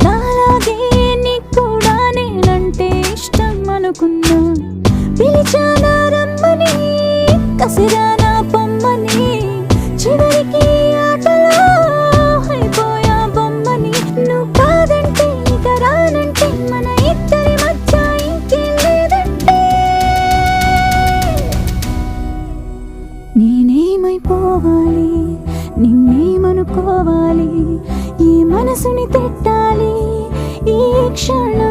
నాలాగే నీకు కూడా నేనంటే ఇష్టం అనుకున్నా. పిలిచానా రమ్మని, కసిరానా పొమ్మని, చివరికి ఆటలో అయిపోయా బొమ్మని. నువ్వు కాదంటే ఇక రానంటే మన ఇద్దరి మధ్య ఇంకేం లేదంటే నేనేమైపోవాలి, నిన్నేమనుకోవాలి, ఈ మనసుని తిట్టాలి ఈ క్షణం.